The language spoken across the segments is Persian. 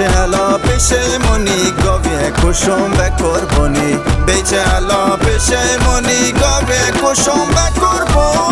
بیچه هلا پشیمونی گاوی کشم به قربانی بیچه هلا پشیمونی گاوی کشم به قربانی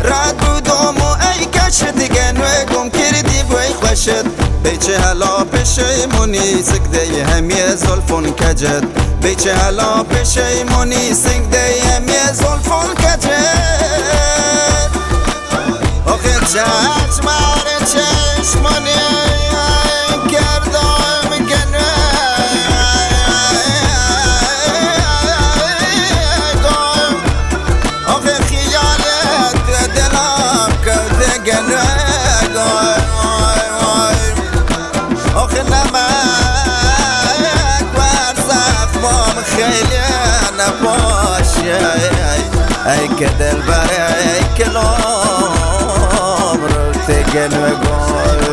رد بودم و ای کش دیگه نوی گم کردی بای خوشت بیچه هلا پشیمونی سکده همی زلفون کجت بیچه هلا پشیمونی سکده همی زلفون کجت آخر چشمار چشمانی کردم گنوی آخر آخه نمک ورزخ مام خیلی نباشه ای که دل بره ای که لام رو تگن و گل